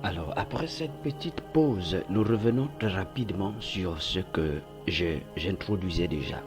Alors, après cette petite pause, nous revenons très rapidement sur ce que j'introduisais déjà.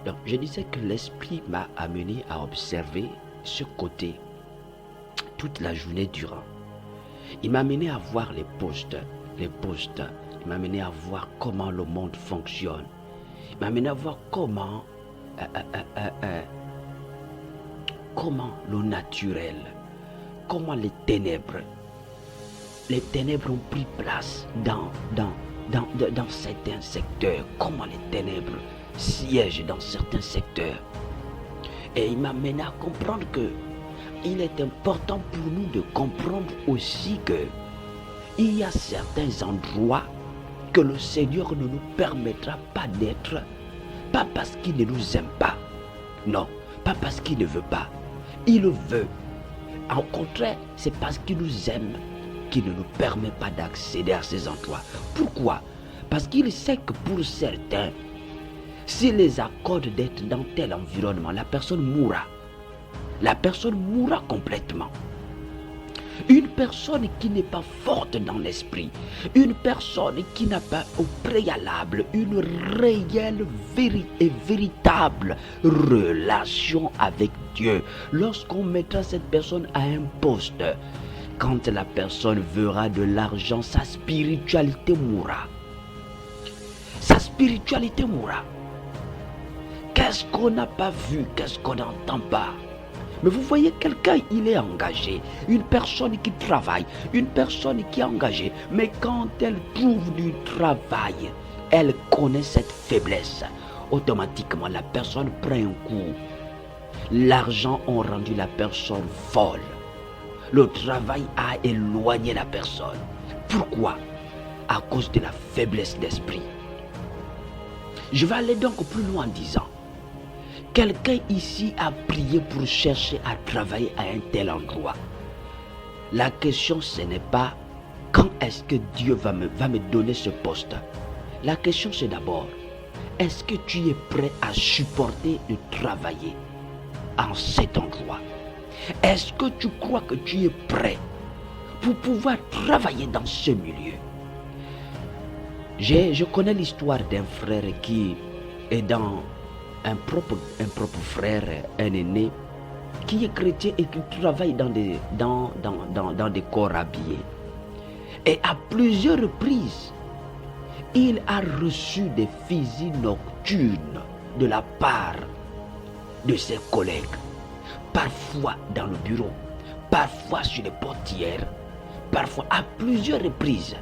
Donc, je disais que l'esprit m'a amené à observer ce côté toute la journée durant. Il m'a amené à voir les postes. Il m'a amené à voir comment le monde fonctionne. Il m'a amené à voir comment le naturel, comment les ténèbres ont pris place dans certains secteurs, comment les ténèbres siègent dans certains secteurs. Et il m'a amené à comprendre que il est important pour nous de comprendre aussi que il y a certains endroits que le Seigneur ne nous permettra pas d'être, pas parce qu'il ne nous aime pas, non, pas parce qu'il ne veut pas, il le veut. Au contraire, c'est parce qu'il nous aime qu'il ne nous permet pas d'accéder à ces endroits. Pourquoi? Parce qu'il sait que pour certains, s'il les accorde d'être dans tel environnement, la personne mourra. La personne mourra complètement. Une personne qui n'est pas forte dans l'esprit, une personne qui n'a pas au préalable une réelle et véritable relation avec Dieu, lorsqu'on mettra cette personne à un poste, quand la personne verra de l'argent, sa spiritualité mourra. Sa spiritualité mourra. Qu'est-ce qu'on n'a pas vu? Qu'est-ce qu'on n'entend pas? Mais vous voyez, quelqu'un, il est engagé. Une personne qui travaille, une personne qui est engagée. Mais quand elle trouve du travail, elle connaît cette faiblesse. Automatiquement, la personne prend un coup. L'argent a rendu la personne folle. Le travail a éloigné la personne. Pourquoi? À cause de la faiblesse d'esprit. Je vais aller donc plus loin en disant, quelqu'un ici a prié pour chercher à travailler à un tel endroit. La question, ce n'est pas quand est-ce que Dieu va me donner ce poste. La question, c'est d'abord, est-ce que tu es prêt à supporter de travailler en cet endroit? Est-ce que tu crois que tu es prêt pour pouvoir travailler dans ce milieu? Je connais l'histoire d'un frère qui est dans un propre frère, un aîné, qui est chrétien et qui travaille dans des corps habillés. Et à plusieurs reprises, il a reçu des visites nocturnes de la part de ses collègues. Parfois dans le bureau, parfois sur les portières, parfois à plusieurs reprises.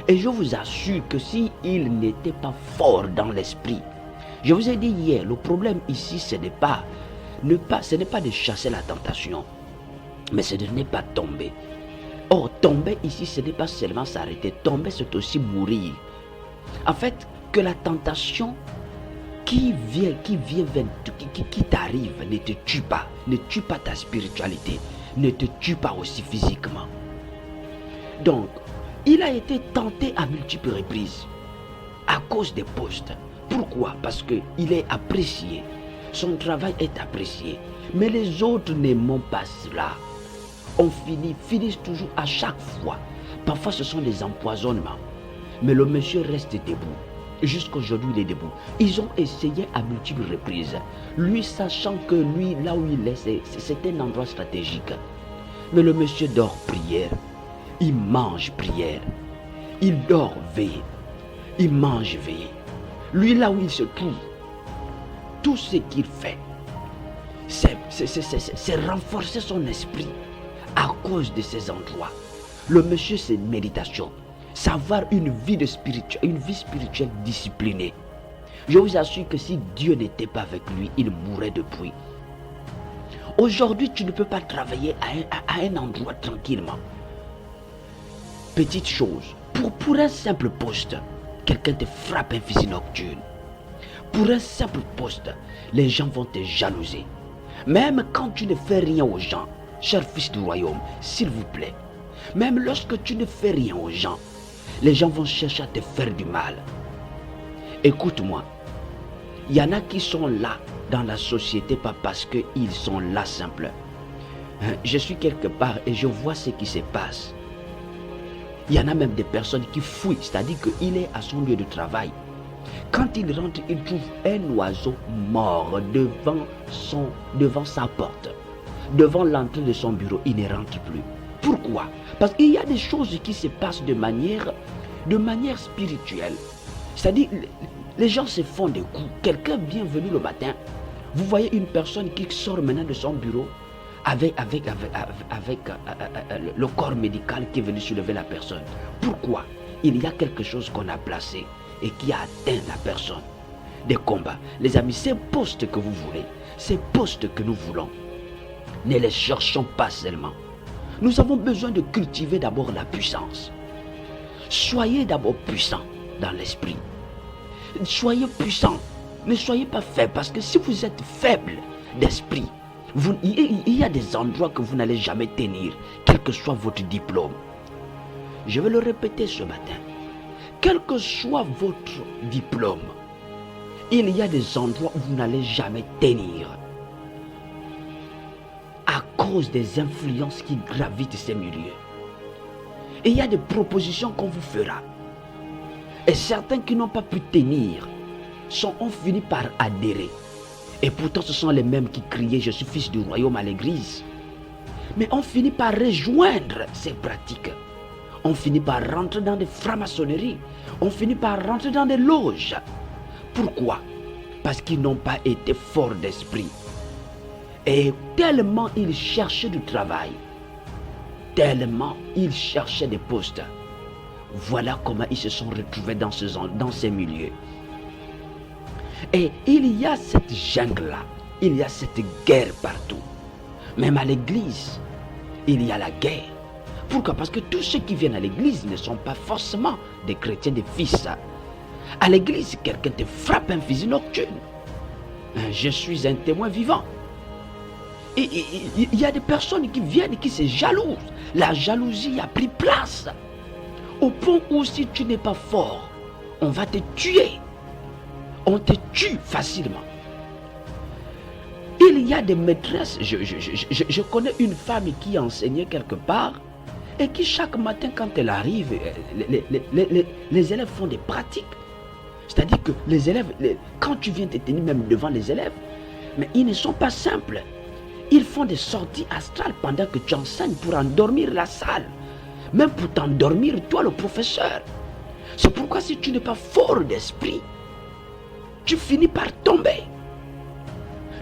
Et je vous assure que s'il n'était pas fort dans l'esprit, je vous ai dit hier, le problème ici, ce n'est pas de chasser la tentation, mais c'est de ne pas tomber. Or, tomber ici, ce n'est pas seulement s'arrêter. Tomber, c'est aussi mourir. En fait, que la tentation qui t'arrive ne te tue pas. Ne tue pas ta spiritualité. Ne te tue pas aussi physiquement. Donc, il a été tenté à multiples reprises à cause des postes. Pourquoi? Parce qu'il est apprécié. Son travail est apprécié. Mais les autres n'aiment pas cela. On finissent toujours à chaque fois. Parfois, ce sont des empoisonnements. Mais le monsieur reste debout. Jusqu'aujourd'hui, il est debout. Ils ont essayé à multiples reprises. Lui, sachant que lui, là où il est, c'est un endroit stratégique. Mais le monsieur dort prière. Il mange prière. Il dort veille. Il mange veille. Lui, là où il se trouve, tout ce qu'il fait, c'est renforcer son esprit à cause de ces endroits. Le monsieur, c'est une méditation. Savoir une vie spirituelle disciplinée. Je vous assure que si Dieu n'était pas avec lui, il mourrait depuis. Aujourd'hui, tu ne peux pas travailler à un endroit tranquillement. Petite chose, pour un simple poste, quelqu'un te frappe un fusil nocturne. Pour un simple poste, les gens vont te jalouser. Même quand tu ne fais rien aux gens, cher fils du royaume, s'il vous plaît. Même lorsque tu ne fais rien aux gens, les gens vont chercher à te faire du mal. Écoute-moi, il y en a qui sont là dans la société pas parce qu'ils sont là simples. Je suis quelque part et je vois ce qui se passe. Il y en a même des personnes qui fuient, c'est-à-dire qu'il est à son lieu de travail. Quand il rentre, il trouve un oiseau mort devant sa porte, devant l'entrée de son bureau. Il ne rentre plus. Pourquoi? Parce qu'il y a des choses qui se passent de manière spirituelle. C'est-à-dire, les gens se font des coups. Quelqu'un vient venu le matin. Vous voyez une personne qui sort maintenant de son bureau avec le corps médical qui est venu soulever la personne. Pourquoi? Il y a quelque chose qu'on a placé et qui a atteint la personne. Des combats. Les amis, ces postes que vous voulez, ces postes que nous voulons, ne les cherchons pas seulement. Nous avons besoin de cultiver d'abord la puissance. Soyez d'abord puissants dans l'esprit. Soyez puissants. Ne soyez pas faibles, parce que si vous êtes faible d'esprit, il y a des endroits que vous n'allez jamais tenir, quel que soit votre diplôme. Je vais le répéter ce matin. Quel que soit votre diplôme, il y a des endroits où vous n'allez jamais tenir à cause des influences qui gravitent ces milieux. Et il y a des propositions qu'on vous fera. Et certains qui n'ont pas pu tenir ont fini par adhérer. Et pourtant ce sont les mêmes qui criaient « Je suis fils du royaume » à l'église. Mais on finit par rejoindre ces pratiques. On finit par rentrer dans des francs-maçonneries. On finit par rentrer dans des loges. Pourquoi? Parce qu'ils n'ont pas été forts d'esprit. Et tellement ils cherchaient du travail, tellement ils cherchaient des postes. Voilà comment ils se sont retrouvés dans ces milieux. Et il y a cette jungle-là, il y a cette guerre partout. Même à l'église, il y a la guerre. Pourquoi? Parce que tous ceux qui viennent à l'église ne sont pas forcément des chrétiens, des fils. À l'église, quelqu'un te frappe un fusil nocturne. Je suis un témoin vivant. Et il y a des personnes qui viennent et qui se jalousent. La jalousie a pris place. Au point où si tu n'es pas fort, on va te tuer. On te tue facilement. Il y a des maîtresses. Je connais une femme qui enseignait quelque part et qui chaque matin quand elle arrive, les élèves font des pratiques. C'est-à-dire que les élèves, quand tu viens te tenir même devant les élèves, mais ils ne sont pas simples. Ils font des sorties astrales pendant que tu enseignes pour endormir la salle. Même pour t'endormir, toi le professeur. C'est pourquoi si tu n'es pas fort d'esprit, tu finis par tomber.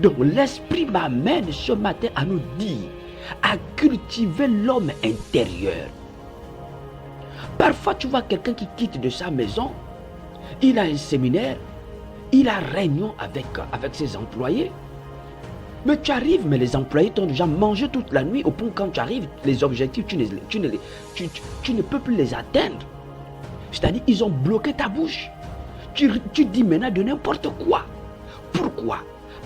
Donc l'esprit m'amène ce matin à nous dire, à cultiver l'homme intérieur. Parfois tu vois quelqu'un qui quitte de sa maison, il a un séminaire, il a réunion avec ses employés. Mais tu arrives, mais les employés t'ont déjà mangé toute la nuit, au point quand tu arrives, les objectifs, tu ne peux plus les atteindre. C'est-à-dire, ils ont bloqué ta bouche. Tu dis maintenant de n'importe quoi. Pourquoi?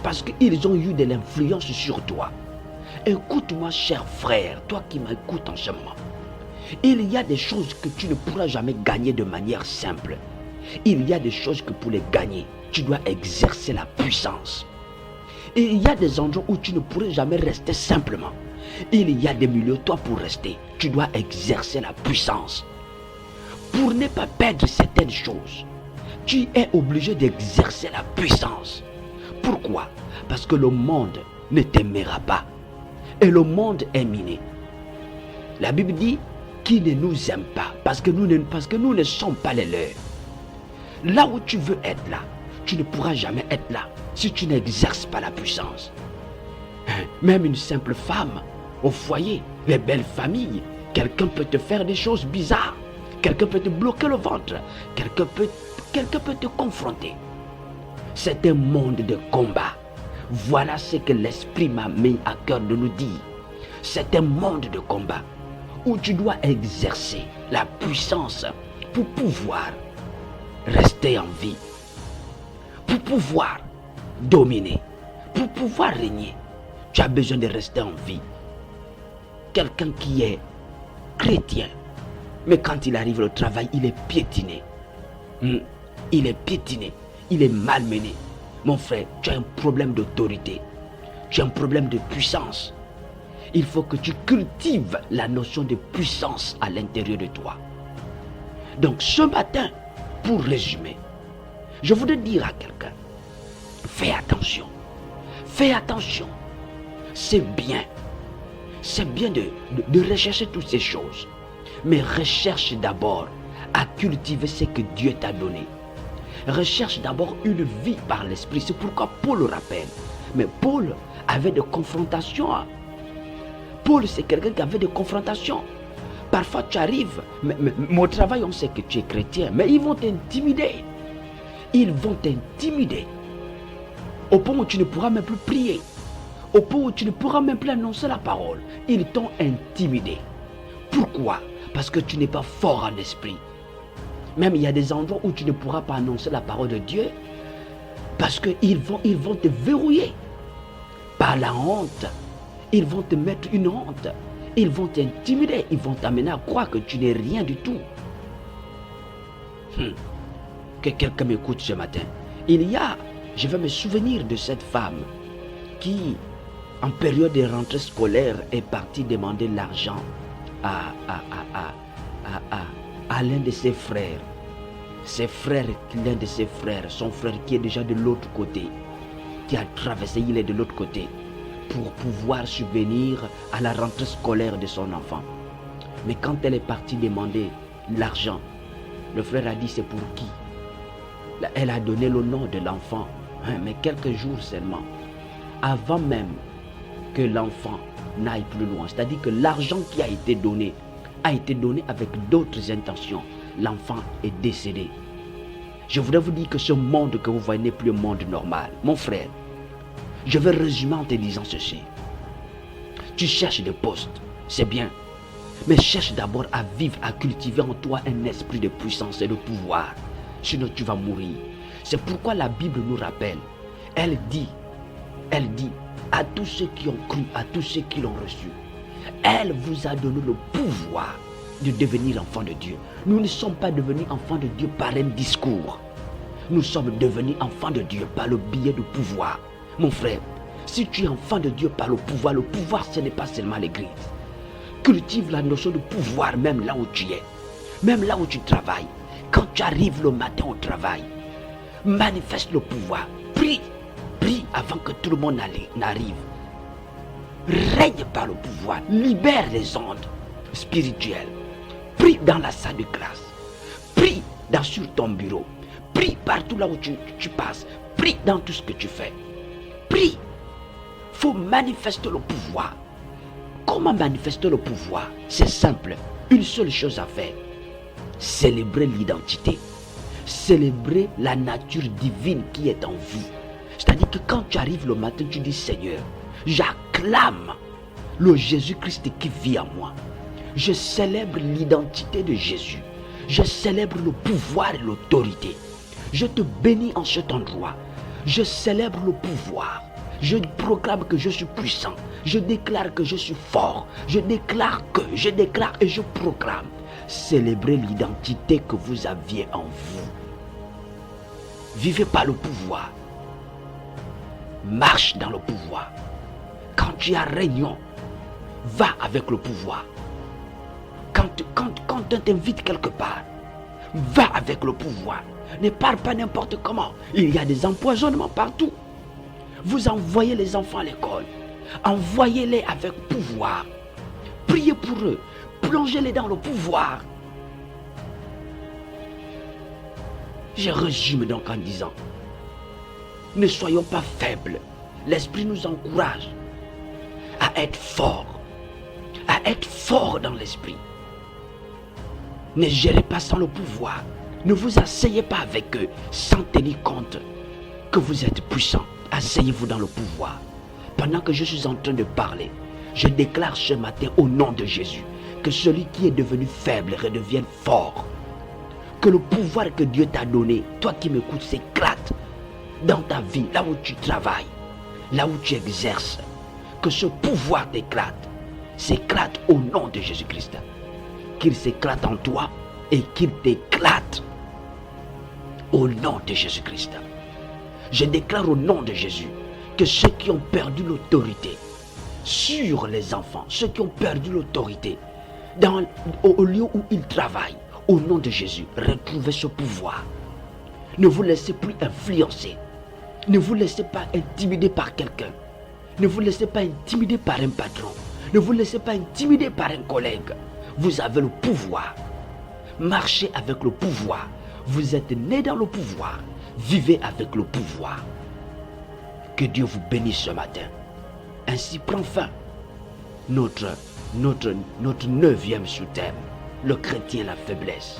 Parce qu'ils ont eu de l'influence sur toi. Écoute-moi, cher frère, toi qui m'écoutes en ce moment. Il y a des choses que tu ne pourras jamais gagner de manière simple. Il y a des choses que pour les gagner, tu dois exercer la puissance. Et il y a des endroits où tu ne pourrais jamais rester simplement. Il y a des milieux, toi pour rester, tu dois exercer la puissance. Pour ne pas perdre certaines choses, tu es obligé d'exercer la puissance. Pourquoi? Parce que le monde ne t'aimera pas. Et le monde est miné. La Bible dit qu'il ne nous aime pas parce que nous ne sommes pas les leurs. Là où tu veux être là, tu ne pourras jamais être là si tu n'exerces pas la puissance. Même une simple femme au foyer, les belles familles, quelqu'un peut te faire des choses bizarres, quelqu'un peut te bloquer le ventre, quelqu'un peut te confronter. C'est un monde de combat. Voilà ce que l'esprit m'a mis à cœur de nous dire. C'est un monde de combat où tu dois exercer la puissance pour pouvoir rester en vie, pour pouvoir dominer, pour pouvoir régner. Tu as besoin de rester en vie. Quelqu'un qui est chrétien, mais quand il arrive au travail, il est piétiné. Il est piétiné, il est malmené. Mon frère, tu as un problème d'autorité, tu as un problème de puissance. Il faut que tu cultives la notion de puissance à l'intérieur de toi. Donc ce matin, pour résumer, je voudrais dire à quelqu'un, fais attention. Fais attention. C'est bien de rechercher toutes ces choses. Mais recherche d'abord à cultiver ce que Dieu t'a donné. Recherche d'abord une vie par l'esprit. C'est pourquoi Paul le rappelle. Mais Paul avait des confrontations. Paul, c'est quelqu'un qui avait des confrontations. Parfois tu arrives, mais au travail on sait que tu es chrétien, mais ils vont t'intimider. Ils vont t'intimider. Au point où tu ne pourras même plus prier. Au point où tu ne pourras même plus annoncer la parole. Ils t'ont intimidé. Pourquoi? Parce que tu n'es pas fort en esprit. Même il y a des endroits où tu ne pourras pas annoncer la parole de Dieu. Parce qu'ils vont te verrouiller. Par la honte. Ils vont te mettre une honte. Ils vont t'intimider. Ils vont t'amener à croire que tu n'es rien du tout. Que quelqu'un m'écoute ce matin. Je vais me souvenir de cette femme qui, en période de rentrée scolaire, est partie demander l'argent à l'un de ses frères. L'un de ses frères, son frère qui est déjà de l'autre côté, qui a traversé, il est de l'autre côté, pour pouvoir subvenir à la rentrée scolaire de son enfant. Mais quand elle est partie demander l'argent, le frère a dit c'est pour qui? Elle a donné le nom de l'enfant, mais quelques jours seulement, avant même que l'enfant n'aille plus loin. C'est-à-dire que l'argent qui a été donné avec d'autres intentions. L'enfant est décédé. Je voudrais vous dire que ce monde que vous voyez n'est plus un monde normal. Mon frère, je vais résumer en te disant ceci. Tu cherches des postes, c'est bien. Mais cherche d'abord à vivre, à cultiver en toi un esprit de puissance et de pouvoir. Sinon tu vas mourir. C'est pourquoi la Bible nous rappelle. Elle dit à tous ceux qui ont cru, à tous ceux qui l'ont reçu, elle vous a donné le pouvoir de devenir enfants de Dieu. Nous ne sommes pas devenus enfants de Dieu par un discours. Nous sommes devenus enfants de Dieu par le biais du pouvoir. Mon frère, si tu es enfant de Dieu par le pouvoir ce n'est pas seulement l'église. Cultive la notion de pouvoir même là où tu es, même là où tu travailles. Quand tu arrives le matin au travail, manifeste le pouvoir. Prie avant que tout le monde n'arrive. Règne par le pouvoir. Libère les ondes spirituelles. Prie dans la salle de classe. Prie sur ton bureau. Prie partout là où tu passes. Prie dans tout ce que tu fais. Prie. Il faut manifester le pouvoir. Comment manifester le pouvoir? C'est simple. Une seule chose à faire. Célébrer l'identité. Célébrer la nature divine qui est en vous. C'est-à-dire que quand tu arrives le matin, tu dis Seigneur, j'acclame le Jésus-Christ qui vit en moi. Je célèbre l'identité de Jésus. Je célèbre le pouvoir et l'autorité. Je te bénis en cet endroit. Je célèbre le pouvoir. Je proclame que je suis puissant. Je déclare que je suis fort. Je déclare et je proclame. Célébrez l'identité que vous aviez en vous. Vivez par le pouvoir. Marche dans le pouvoir. Quand tu as réunion, va avec le pouvoir. Quand on t'invite quelque part, va avec le pouvoir. Ne parle pas n'importe comment. Il y a des empoisonnements partout. Vous envoyez les enfants à l'école. Envoyez-les avec pouvoir. Priez pour eux. Plongez-les dans le pouvoir. Je résume donc en disant, ne soyons pas faibles. L'Esprit nous encourage à être forts dans l'Esprit. Ne gérez pas sans le pouvoir. Ne vous asseyez pas avec eux sans tenir compte que vous êtes puissants. Asseyez-vous dans le pouvoir. Pendant que je suis en train de parler, je déclare ce matin au nom de Jésus que celui qui est devenu faible redevienne fort. Que le pouvoir que Dieu t'a donné, toi qui m'écoutes, s'éclate dans ta vie, là où tu travailles, là où tu exerces. Que ce pouvoir s'éclate au nom de Jésus-Christ. Qu'il s'éclate en toi et qu'il t'éclate au nom de Jésus-Christ. Je déclare au nom de Jésus que ceux qui ont perdu l'autorité sur les enfants, ceux qui ont perdu l'autorité au lieu où ils travaillent, Au nom de Jésus, retrouvez ce pouvoir. Ne vous laissez plus influencer. Ne vous laissez pas intimider par quelqu'un. Ne vous laissez pas intimider par un patron. Ne vous laissez pas intimider par un collègue. Vous avez le pouvoir. Marchez avec le pouvoir. Vous êtes né dans le pouvoir. Vivez avec le pouvoir. Que Dieu vous bénisse ce matin. Ainsi prend fin notre 9e sous-thème, le chrétien, la faiblesse.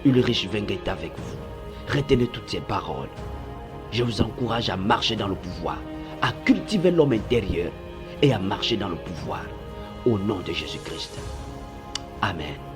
Ulrich Wengue est avec vous. Retenez toutes ces paroles. Je vous encourage à marcher dans le pouvoir, à cultiver l'homme intérieur et à marcher dans le pouvoir. Au nom de Jésus-Christ. Amen.